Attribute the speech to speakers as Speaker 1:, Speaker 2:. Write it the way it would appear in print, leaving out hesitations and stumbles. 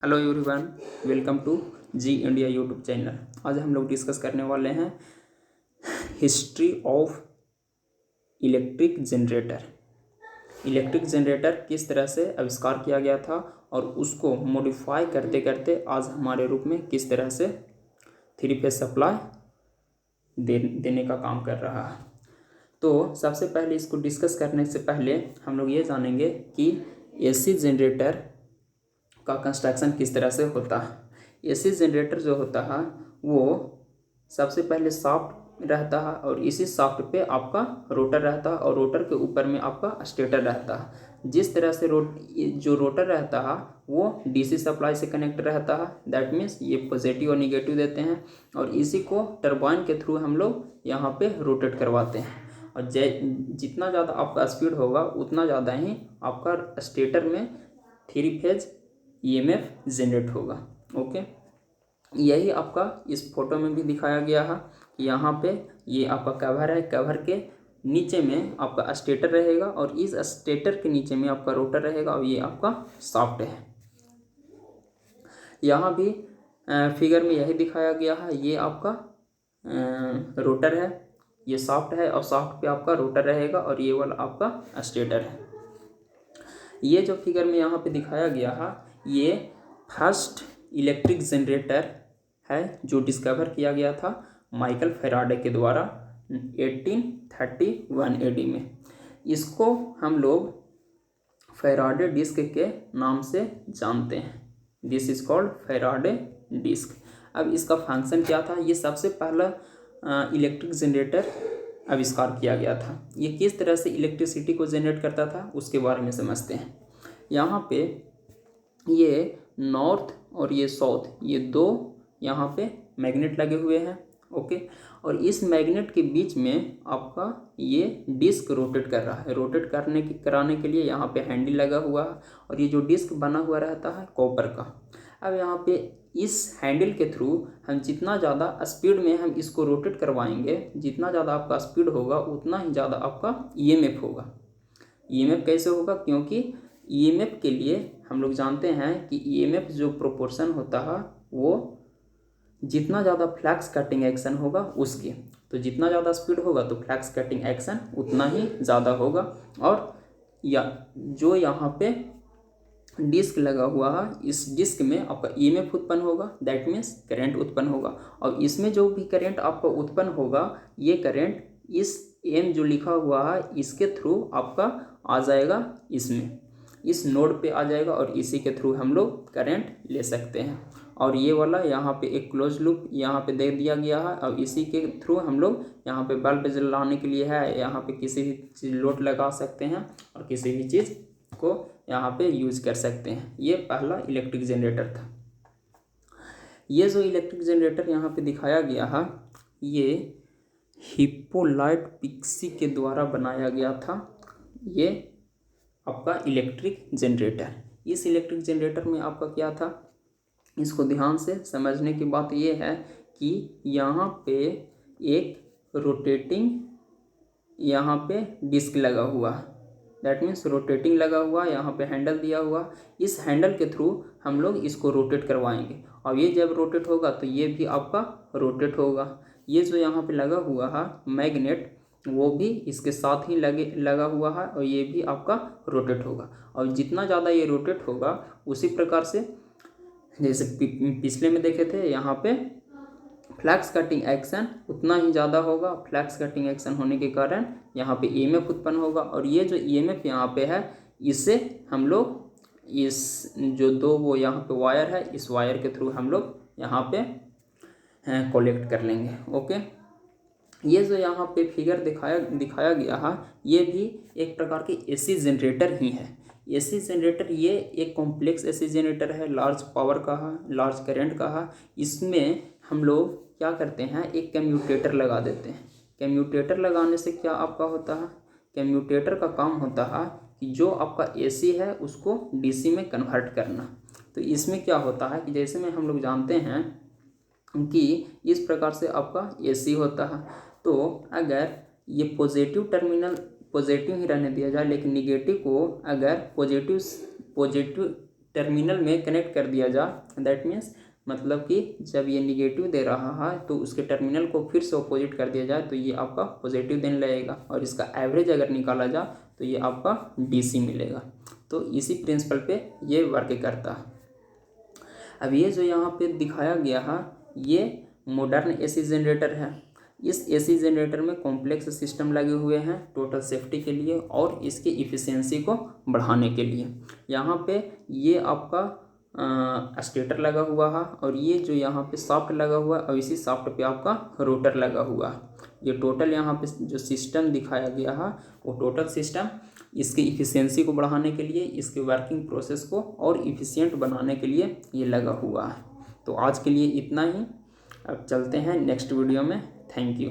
Speaker 1: Hello everyone, welcome to Zee India YouTube channel. आज हम लोग डिस्कस करने वाले हैं history of electric generator. Electric generator किस तरह से आविष्कार किया गया था और उसको मॉडिफाई करते करते आज हमारे रूप में किस तरह से थ्री फेज सप्लाई देने का काम कर रहा है। तो सबसे पहले इसको डिस्कस करने से पहले हम लोग ये जानेंगे कि एसी जनरेटर का कंस्ट्रक्शन किस तरह से होता है। एसी जनरेटर जो होता है वो सबसे पहले शाफ्ट रहता है और इसी शाफ्ट पे आपका रोटर रहता है और रोटर के ऊपर में आपका स्टेटर रहता है। जिस तरह से जो रोटर रहता है वो डीसी सप्लाई से कनेक्ट रहता है, दैट मीन्स ये पॉजिटिव और निगेटिव देते हैं और इसी को टरबाइन के थ्रू हम लोग यहाँ पे रोटेट करवाते हैं। और जितना ज़्यादा आपका स्पीड होगा उतना ज़्यादा ही आपका स्टेटर में थ्री फेज ईएमएफ जनरेट होगा। ओके, यही आपका इस फोटो में भी दिखाया गया है। यहाँ पे ये आपका कवर है, कवर के नीचे में आपका स्टेटर रहेगा और इस स्टेटर के नीचे में आपका रोटर रहेगा और ये आपका शाफ्ट है। यहाँ भी फिगर में यही दिखाया गया है। ये आपका रोटर है, ये शाफ्ट है और शाफ्ट पे आपका रोटर रहेगा और ये वाला आपका स्टेटर है। ये जो फिगर में यहाँ पे दिखाया गया है ये फर्स्ट इलेक्ट्रिक जनरेटर है जो डिस्कवर किया गया था माइकल फैराडे के द्वारा 1831 एडी में। इसको हम लोग फैराडे डिस्क के नाम से जानते हैं। This is called Faraday disc. अब इसका फंक्शन क्या था, ये सबसे पहला इलेक्ट्रिक जनरेटर आविष्कार किया गया था। ये किस तरह से इलेक्ट्रिसिटी को जनरेट करता था उसके बारे में समझते हैं। यहाँ पे ये नॉर्थ और ये साउथ, ये दो यहाँ पे मैग्नेट लगे हुए हैं। ओके, और इस मैग्नेट के बीच में आपका ये डिस्क रोटेट कर रहा है। रोटेट कराने के लिए यहाँ पे हैंडल लगा हुआ है और ये जो डिस्क बना हुआ रहता है कॉपर का। अब यहाँ पे इस हैंडल के थ्रू हम जितना ज़्यादा स्पीड में हम इसको रोटेट करवाएंगे, जितना ज़्यादा आपका स्पीड होगा उतना ही ज़्यादा आपका ईएमएफ होगा। ईएमएफ कैसे होगा, क्योंकि ईएमएफ के लिए हम लोग जानते हैं कि ईएमएफ जो प्रोपोर्शन होता है वो जितना ज़्यादा फ्लक्स कटिंग एक्शन होगा उसके, तो जितना ज़्यादा स्पीड होगा तो फ्लक्स कटिंग एक्शन उतना ही ज़्यादा होगा। और या जो यहाँ पे डिस्क लगा हुआ है इस डिस्क में आपका ईएमएफ उत्पन्न होगा, दैट मीन्स करंट उत्पन्न होगा। और इसमें जो भी करंट आपका उत्पन्न होगा ये करंट इस एम जो लिखा हुआ है इसके थ्रू आपका आ जाएगा, इसमें इस नोड पे आ जाएगा और इसी के थ्रू हम लोग करंट ले सकते हैं। और ये वाला यहाँ पे एक क्लोज लूप यहाँ पे दे दिया गया है और इसी के थ्रू हम लोग यहाँ पे बल्ब जलाने के लिए है, यहाँ पे किसी भी चीज़ लोड लगा सकते हैं और किसी भी चीज़ को यहाँ पे यूज कर सकते हैं। ये पहला इलेक्ट्रिक जनरेटर था। ये जो इलेक्ट्रिक जनरेटर यहाँ पे दिखाया गया है ये हिप्पोलाइट पिक्सी के द्वारा बनाया गया था। ये आपका इलेक्ट्रिक जनरेटर, इस इलेक्ट्रिक जनरेटर में आपका क्या था, इसको ध्यान से समझने की बात ये है कि यहाँ पे एक रोटेटिंग यहाँ पे डिस्क लगा हुआ है, दैट मीन्स रोटेटिंग लगा हुआ, यहाँ पे हैंडल दिया हुआ। इस हैंडल के थ्रू हम लोग इसको रोटेट करवाएंगे और ये जब रोटेट होगा तो ये भी आपका रोटेट होगा। ये जो यहाँ पे लगा हुआ है मैग्नेट वो भी इसके साथ ही लगा हुआ है और ये भी आपका रोटेट होगा। और जितना ज़्यादा ये रोटेट होगा उसी प्रकार से जैसे पिछले में देखे थे यहाँ पे फ्लक्स कटिंग एक्शन उतना ही ज़्यादा होगा। फ्लक्स कटिंग एक्शन होने के कारण यहाँ पे ईएमएफ उत्पन्न होगा और ये जो ईएमएफ यहाँ पे है इससे हम लोग इस जो दो वो यहाँ पे वायर है इस वायर के थ्रू हम लोग यहाँ पे कलेक्ट कर लेंगे। ओके, ये जो यहाँ पे फिगर दिखाया गया है ये भी एक प्रकार की एसी जनरेटर ही है। एसी जनरेटर ये एक कॉम्प्लेक्स एसी जनरेटर है, लार्ज पावर का है, लार्ज करंट का है। इसमें हम लोग क्या करते हैं, एक कम्यूटेटर लगा देते हैं। कम्यूटेटर लगाने से क्या आपका होता है, कम्यूटेटर का काम होता है कि जो आपका एसी है उसको डीसी में कन्वर्ट करना। तो इसमें क्या होता है कि जैसे में हम लोग जानते हैं कि इस प्रकार से आपका एसी होता है, तो अगर ये पॉजिटिव टर्मिनल पॉजिटिव ही रहने दिया जाए लेकिन निगेटिव को अगर पॉजिटिव टर्मिनल में कनेक्ट कर दिया जाए, दैट मीन्स मतलब कि जब ये निगेटिव दे रहा है तो उसके टर्मिनल को फिर से अपोजिट कर दिया जाए तो ये आपका पॉजिटिव देने लगेगा, और इसका एवरेज अगर निकाला जाए तो ये आपका DC मिलेगा। तो इसी प्रिंसिपल पे ये वर्क करता है। अब ये जो यहाँ पे दिखाया गया है ये मॉडर्न AC जनरेटर है। इस AC जनरेटर में कॉम्प्लेक्स सिस्टम लगे हुए हैं टोटल सेफ्टी के लिए और इसके इफ़िशियंसी को बढ़ाने के लिए। यहाँ पे ये आपका स्टेटर लगा हुआ है और ये जो यहाँ पे शाफ्ट लगा हुआ है और इसी शाफ्ट पे आपका रोटर लगा हुआ है। ये टोटल यहाँ पे जो सिस्टम दिखाया गया है वो टोटल सिस्टम इसकी इफ़िशियंसी को बढ़ाने के लिए, इसके वर्किंग प्रोसेस को और इफ़िशियंट बनाने के लिए ये लगा हुआ है। तो आज के लिए इतना ही, अब चलते हैं नेक्स्ट वीडियो में। Thank you.